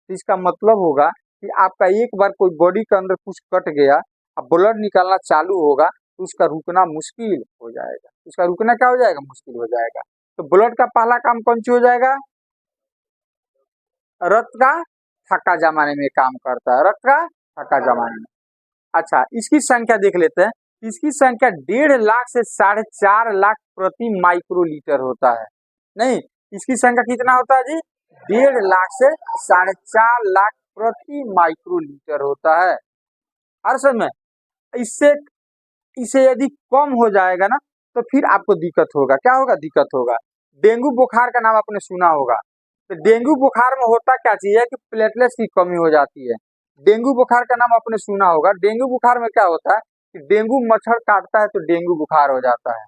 तो इसका मतलब होगा कि आपका एक बार कोई बॉडी के अंदर कुछ कट गया, अब ब्लड निकलना चालू होगा, तो उसका रुकना मुश्किल हो जाएगा, उसका रुकना क्या हो जाएगा, मुश्किल हो जाएगा। तो ब्लड का पहला काम कौन सी हो जाएगा, रक्त का थक्का जमाने में काम करता है, रक्त का थक्का जमाने में। अच्छा, इसकी संख्या देख लेते हैं। इसकी संख्या 1.5 लाख से 4.5 लाख प्रति माइक्रोलीटर होता है। नहीं, इसकी संख्या कितना होता है जी, 1.5 लाख से 4.5 लाख प्रति माइक्रोलीटर होता है। हर समय इससे इसे यदि कम हो जाएगा ना तो फिर आपको दिक्कत होगा। क्या होगा, दिक्कत होगा। डेंगू बुखार का नाम आपने सुना होगा। तो डेंगू बुखार में होता क्या चीज है कि प्लेटलेट्स की कमी हो जाती है। डेंगू बुखार का नाम आपने सुना होगा। डेंगू बुखार में क्या होता है कि डेंगू मच्छर काटता है तो डेंगू बुखार हो जाता है।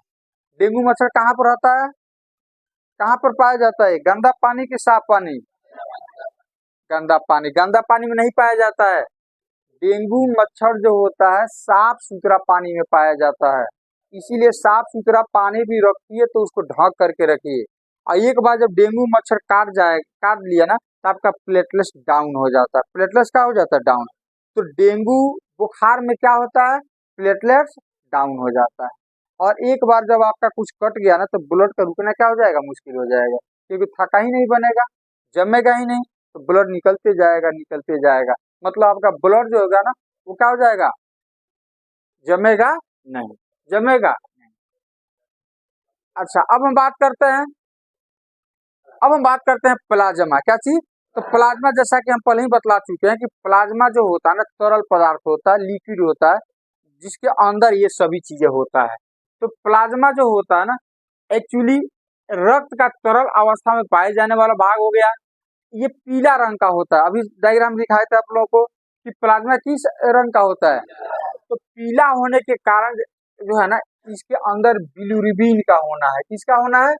डेंगू मच्छर कहाँ पर रहता है, कहाँ पर पाया जाता है, गंदा पानी के साफ पानी, गंदा पानी, गंदा पानी में नहीं पाया जाता है। डेंगू मच्छर जो होता है साफ सुथरा पानी में पाया जाता है। इसीलिए साफ सुथरा पानी भी रखिए तो उसको ढक करके रखिए। और एक बार जब डेंगू मच्छर काट लिया ना तो आपका प्लेटलेट्स डाउन हो जाता है। प्लेटलेट्स क्या हो जाता है, डाउन। तो डेंगू बुखार में क्या होता है, प्लेटलेट्स डाउन हो जाता है। और एक बार जब आपका कुछ कट गया ना तो ब्लड का रुकना क्या हो जाएगा, मुश्किल हो जाएगा। क्योंकि थक्का ही नहीं बनेगा, जमेगा ही नहीं, तो ब्लड निकलते जाएगा निकलते जाएगा। मतलब आपका ब्लड जो होगा ना वो क्या हो जाएगा, जमेगा नहीं, जमेगा नहीं। अच्छा, अब हम बात करते हैं प्लाज्मा। क्या चीज, तो प्लाज्मा जैसा कि हम पहले ही बतला चुके हैं कि प्लाज्मा जो होता है ना तरल पदार्थ होता है, लिक्विड होता है, जिसके अंदर ये सभी चीजें होता है। तो प्लाज्मा जो होता है ना एक्चुअली रक्त का तरल अवस्था में पाए जाने वाला भाग हो गया। ये पीला रंग का होता है। अभी डायग्राम दिखाए थे आप लोगों को कि प्लाज्मा किस रंग का होता है। तो पीला होने के कारण जो है ना इसके अंदर बिलिरुबिन का होना है। किसका होना है,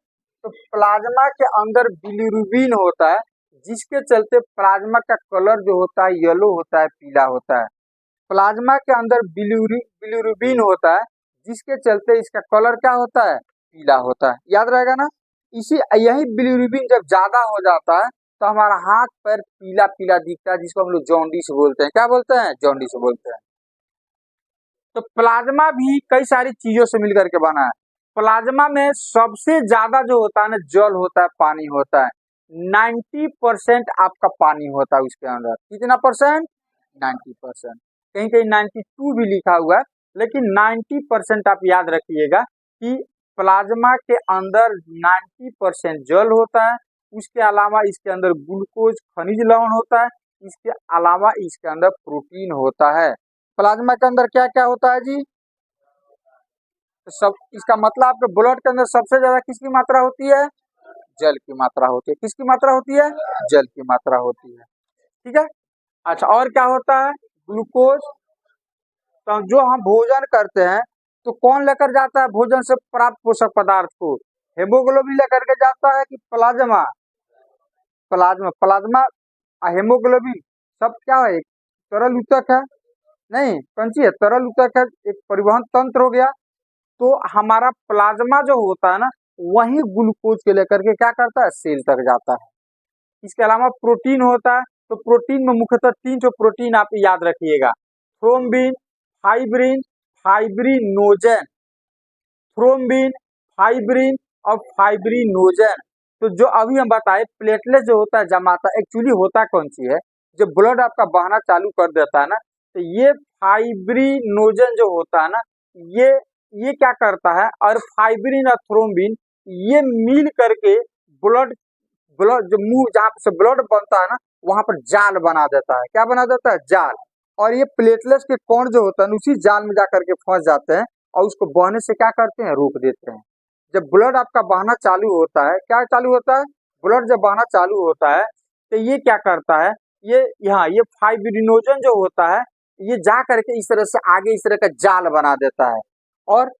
तो प्लाज्मा के अंदर बिलिरुबिन होता है, जिसके चलते प्लाज्मा का कलर जो होता है येलो होता है, पीला होता है। प्लाज्मा के अंदर बिलिरुबिन होता है, जिसके चलते इसका कलर क्या होता है, पीला होता है। याद रहेगा ना। यही बिलिरुबिन जब ज्यादा हो जाता है तो हमारा हाथ पैर पीला पीला दिखता है, जिसको हम लोग जॉन्डिस बोलते हैं। क्या बोलते हैं, जॉन्डिस बोलते हैं। तो प्लाज्मा भी कई सारी चीजों से मिलकर के बना है। प्लाज्मा में सबसे ज्यादा जो होता है ना जल होता है, पानी होता है। 90% आपका पानी होता है उसके अंदर। कितना परसेंट, 90%। कहीं कहीं 92 भी लिखा हुआ है, लेकिन 90% आप याद रखिएगा कि प्लाज्मा के अंदर 90% जल होता है। उसके अलावा इसके अंदर ग्लूकोज खनिज लवण होता है। इसके अलावा इसके अंदर प्रोटीन होता है। प्लाज्मा के अंदर क्या क्या होता है जी, तो सब इसका मतलब आपके ब्लड के अंदर सबसे ज्यादा किसकी मात्रा होती है, जल की मात्रा होती है। किसकी मात्रा होती है, जल की मात्रा होती है। ठीक है। अच्छा, और क्या होता है, ग्लूकोज। तो जो हम भोजन करते हैं तो कौन लेकर जाता है भोजन से प्राप्त पोषक पदार्थ को, हेमोग्लोबिन लेकर के जाता है कि प्लाज्मा, प्लाज्मा, प्लाज्मा हेमोग्लोबिन सब क्या है, तरल ऊतक है। नहीं, कौन सी है, तरल ऊतक है, एक परिवहन तंत्र हो गया। तो हमारा प्लाज्मा जो होता है ना वही ग्लूकोज के लेकर के क्या करता है, सेल तक जाता है। इसके अलावा प्रोटीन होता है। तो प्रोटीन में मुख्यतः 3 जो प्रोटीन आप याद रखिएगा, thrombin, fibrin, fibrinogen, thrombin, fibrin और फाइब्रिनोजन। तो जो अभी हम बताए प्लेटलेट जो होता है जमाता, एक्चुअली होता कौन सी है, जब ब्लड आपका बहना चालू कर देता है ना तो ये फाइब्रिनोजन जो होता है ना ये ये क्या करता है, और फाइब्रिन और थ्रोम्बिन ये मिल करके ब्लड ब्लड जो मुंह जहाँ से ब्लड बनता है ना वहां पर जाल बना देता है। क्या बना देता है, जाल। और ये प्लेटलेट्स के कण जो होता है उसी जाल में जाकर के फंस जाते हैं और उसको बहने से क्या करते हैं, रोक देते हैं। जब ब्लड आपका बहना चालू होता है, क्या चालू होता है, ब्लड जब बहना चालू होता है तो ये क्या करता है, ये यहाँ ये फाइब्रिनोजन जो होता है ये जा करके इस तरह से आगे इस तरह का जाल बना देता है। और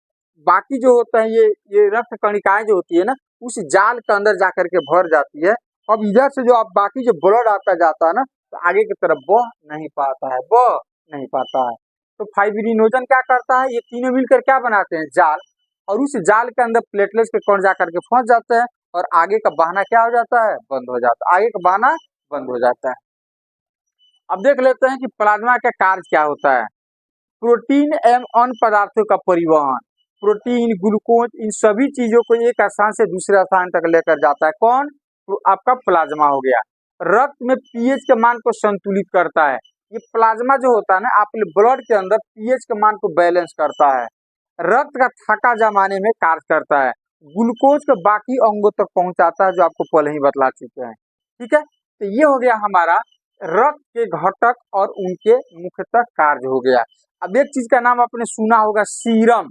बाकी जो होता है ये रक्त कणिकाएं जो होती है ना उस जाल के अंदर जाकर के भर जाती है। अब इधर से जो आप बाकी जो ब्लड आपका जाता है ना तो आगे की तरफ बह नहीं पाता है, बह नहीं पाता है। तो फाइब्रिनोजन क्या करता है, ये तीनों मिलकर क्या बनाते हैं, जाल। और उस जाल के अंदर प्लेटलेट्स के कण जाकर के फंस जाते हैं और आगे का बहना क्या हो जाता है, बंद हो जाता है, आगे का बहना बंद हो जाता है। अब देख लेते हैं कि प्लाज्मा का कार्य क्या होता है। प्रोटीन एवं अन्य पदार्थों का परिवहन, प्रोटीन, ग्लूकोज, इन सभी चीजों को एक स्थान से दूसरे स्थान तक लेकर जाता है। कौन? तो आपका प्लाज्मा हो गया। रक्त में पीएच के मान को संतुलित करता है। ये प्लाज्मा जो होता है ना, आपके ब्लड के अंदर पीएच के मान को बैलेंस करता है। रक्त का थक्का जमाने में कार्य करता है। ग्लूकोज को बाकी अंगों तक पहुंचाता है, जो आपको पहले ही बतला चुके हैं। ठीक है, तो ये हो गया हमारा रक्त के घटक और उनके मुख्यतः कार्य हो गया। अब एक चीज का नाम आपने सुना होगा, सीरम।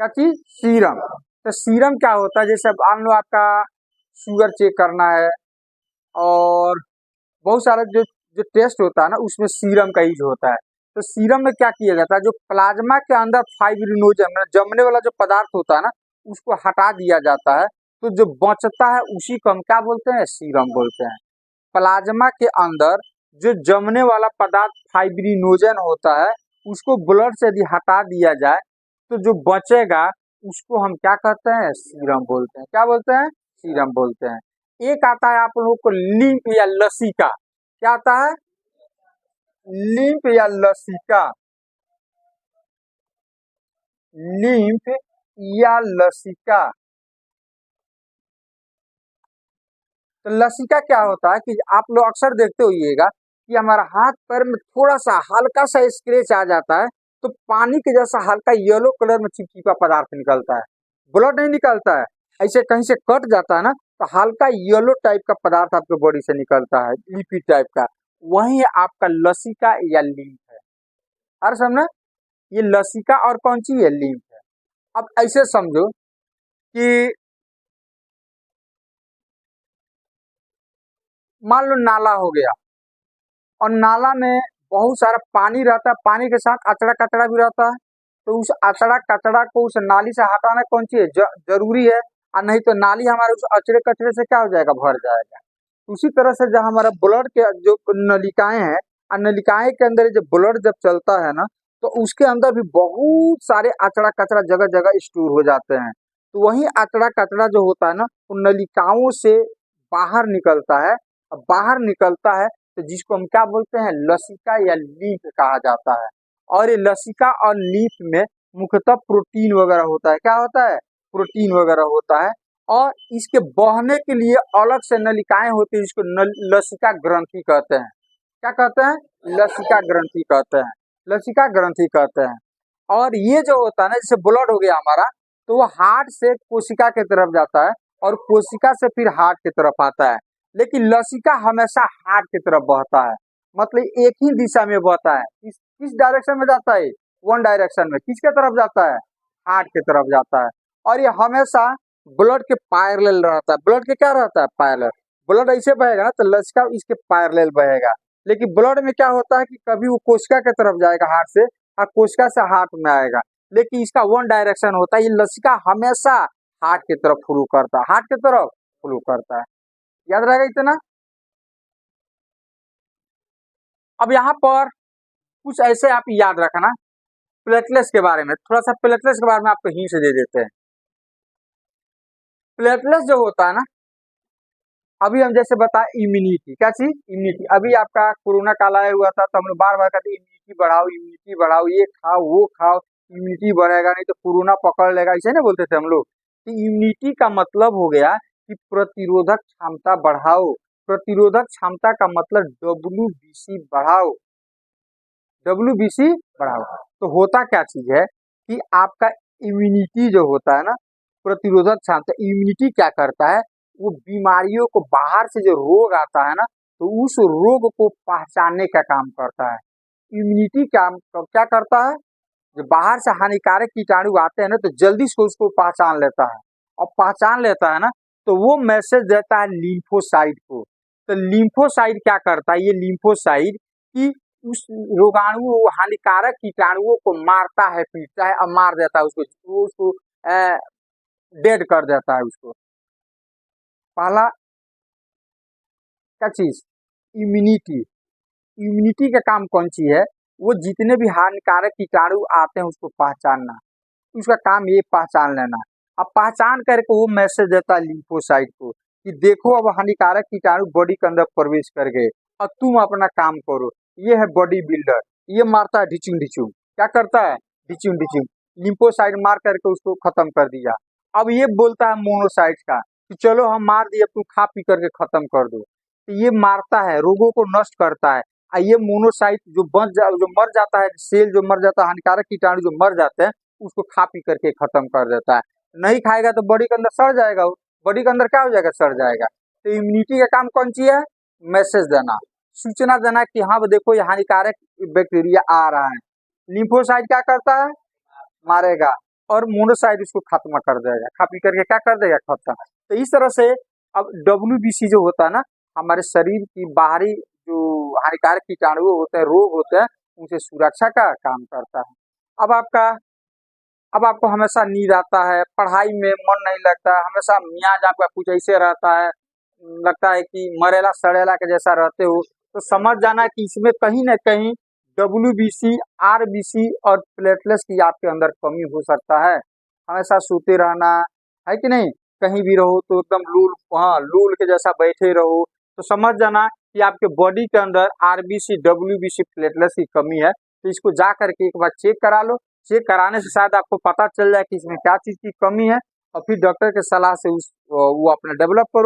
क्या चीज? सीरम। तो सीरम क्या होता है? जैसे मान लो आपका शुगर चेक करना है और बहुत सारा जो जो टेस्ट होता है ना, उसमें सीरम का यूज होता है। तो सीरम में क्या किया जाता है? जो प्लाज्मा के अंदर फाइब्रिनोजन, जमने वाला जो पदार्थ होता है ना, उसको हटा दिया जाता है। तो जो बचता है उसी को हम क्या बोलते हैं? सीरम बोलते हैं। प्लाज्मा के अंदर जो जमने वाला पदार्थ फाइब्रिनोजन होता है, उसको ब्लड से यदि हटा दिया जाए तो जो बचेगा उसको हम क्या कहते हैं? सीरम बोलते हैं। क्या बोलते हैं? सीरम बोलते हैं। एक आता है आप लोगों को लिम्फ या लसिका। क्या आता है? लिम्फ या लसिका। लिम्फ या लसिका। तो लसिका क्या होता है कि आप लोग अक्सर देखते होइएगा कि हमारा हाथ पैर में थोड़ा सा हल्का सा स्क्रैच आ जाता है तो पानी के जैसा हल्का येलो कलर में चिपचिपा पदार्थ निकलता है। ब्लड नहीं निकलता है, ऐसे कहीं से कट जाता है ना, तो हल्का येलो टाइप का पदार्थ आपके बॉडी से निकलता है, लिपिड टाइप का। वही आपका लसिका या लिम्फ है। और समझना, ये लसिका और कौन सी है? लिम्फ है। अब ऐसे समझो कि मान लो नाला हो गया और नाला में बहुत सारा पानी रहता है, पानी के साथ अचड़ा कचड़ा भी रहता है। तो उस अचड़ा कचड़ा को उस नाली से हटाना कौन सी है? जरूरी है। और नहीं तो नाली हमारे उस अचड़े कचड़े से क्या हो जाएगा? भर जाएगा। उसी तरह से जब हमारा ब्लड के जो नलिकाएं हैं, और नलिकाएं के अंदर जब ब्लड जब चलता है ना, तो उसके अंदर भी बहुत सारे अचड़ा कचड़ा जगह जगह स्टोर हो जाते हैं। तो वही अचड़ा कचड़ा जो होता है ना, उन नलिकाओं से बाहर निकलता है। अब बाहर निकलता है तो जिसको हम क्या बोलते हैं? लसिका या लीफ कहा जाता है। और ये लसिका और लीफ में मुख्यतः प्रोटीन वगैरह होता है। क्या होता है? प्रोटीन वगैरह होता है। और इसके बहने के लिए अलग से नलिकाएं होती है, जिसको लसिका ग्रंथि कहते हैं। क्या कहते हैं? लसिका ग्रंथि कहते हैं। लसिका ग्रंथि कहते हैं। और ये जो होता है ना, जैसे ब्लड हो गया हमारा, तो वो हार्ट से कोशिका की तरफ जाता है और कोशिका से फिर हार्ट की तरफ आता है। लेकिन लसिका हमेशा हार्ट की तरफ बहता है, मतलब एक ही दिशा में बहता है। किस डायरेक्शन में जाता है? वन डायरेक्शन में। किसके तरफ जाता है? हार्ट की तरफ जाता है। और ये हमेशा ब्लड के पैरेलल रहता है। ब्लड के क्या रहता है? पैरेलल। ब्लड ऐसे बहेगा ना, तो लसिका इसके पैरेलल बहेगा। लेकिन ब्लड में क्या होता है कि कभी वो कोशिका की तरफ जाएगा हार्ट से, और कोशिका से हार्ट में आएगा। लेकिन इसका वन डायरेक्शन होता है। ये लसिका हमेशा हार्ट की तरफ फ्लो करता है, हार्ट की तरफ फ्लो करता है। याद रहेगा इतना। अब यहाँ पर कुछ ऐसे आप याद रखना प्लेटलेट्स के बारे में। थोड़ा सा प्लेटलेट्स के बारे में आपको हिंट दे देते हैं। प्लेटलेट्स जो होता है ना, अभी हम जैसे बताए इम्यूनिटी। क्या चीज? इम्यूनिटी। अभी आपका कोरोना काल आया हुआ था, तो हम लोग बार बार कहते इम्यूनिटी बढ़ाओ, इम्यूनिटी बढ़ाओ, ये खाओ वो खाओ, इम्यूनिटी बढ़ेगा नहीं तो कोरोना पकड़ लेगा, ऐसे ना बोलते थे हम लोग। तो इम्यूनिटी का मतलब हो गया कि प्रतिरोधक क्षमता बढ़ाओ। प्रतिरोधक क्षमता का मतलब WBC बढ़ाओ। WBC बढ़ाओ। तो होता क्या चीज है कि आपका इम्यूनिटी जो होता है ना, प्रतिरोधक क्षमता, इम्यूनिटी क्या करता है? वो बीमारियों को, बाहर से जो रोग आता है ना, तो उस रोग को पहचानने का काम करता है। इम्यूनिटी क्या क्या करता है? जो बाहर से हानिकारक कीटाणु आते हैं ना, तो जल्दी से उसको पहचान लेता है। और पहचान लेता है ना, तो वो मैसेज देता है लिम्फोसाइट को। तो लिम्फोसाइट क्या करता है? ये लिम्फोसाइट कि उस रोगाणु, हानिकारक कीटाणुओं को मारता है, पीटता है और मार देता है उसको डेड कर देता है उसको। पहला क्या चीज? इम्यूनिटी। इम्यूनिटी का काम कौन सी है? वो जितने भी हानिकारक कीटाणु आते हैं उसको पहचानना। उसका काम ये पहचान लेना। अब पहचान करके वो मैसेज देता है लिम्फोसाइट को कि देखो अब हानिकारक कीटाणु बॉडी के अंदर प्रवेश कर गए, अब तुम अपना काम करो। ये है बॉडी बिल्डर, ये मारता है ढिचुम ढिचुम। क्या करता है, डिच्यून डिच्यून, लिम्फोसाइट मार करके उसको खत्म कर दिया। अब ये बोलता है मोनोसाइट का कि चलो हम मार दिए, तू खा पी करके खत्म कर दो। तो ये मारता है, रोगों को नष्ट करता है। ये मोनोसाइट जो जो मर जाता है, सेल जो मर जाता है, हानिकारक कीटाणु जो मर जाते हैं, उसको खा पी करके खत्म कर देता है। नहीं खाएगा तो बॉडी के अंदर सड़ जाएगा, वो बॉडी के अंदर क्या हो जाएगा, सड़ जाएगा। तो इम्यूनिटी का काम कौन सी है, मैसेज देना, सूचना देना कि हाँ देखो ये हानिकारक बैक्टीरिया आ रहा है। लिम्फोसाइट क्या करता है, मारेगा, और मोनोसाइट उसको खत्म कर देगा, खा पी करके क्या कर देगा, खत्म। तो इस तरह से अब WBC जो होता है ना, हमारे शरीर की बाहरी जो हानिकारक कीटाणु होते हैं, रोग होते हैं, उनसे सुरक्षा का काम करता है। अब आपका अब आपको हमेशा नींद आता है, पढ़ाई में मन नहीं लगता, हमेशा मियाज आपका कुछ ऐसे रहता है, लगता है कि मरेला सड़ेला के जैसा रहते हो, तो समझ जाना कि इसमें कहीं ना कहीं WBC, RBC और प्लेटलेट्स की आपके अंदर कमी हो सकता है। हमेशा सोते रहना है कि नहीं, कहीं भी रहो तो एकदम लूल, हाँ लूल के जैसा बैठे रहो, तो समझ जाना कि आपके बॉडी के अंदर RBC, WBC, प्लेटलेट्स की कमी है। तो इसको जा करके एक बार चेक करा लो। चेक कराने से शायद आपको पता चल जाए कि इसमें क्या चीज़ की कमी है, और फिर डॉक्टर के सलाह से वो अपना डेवलप करो।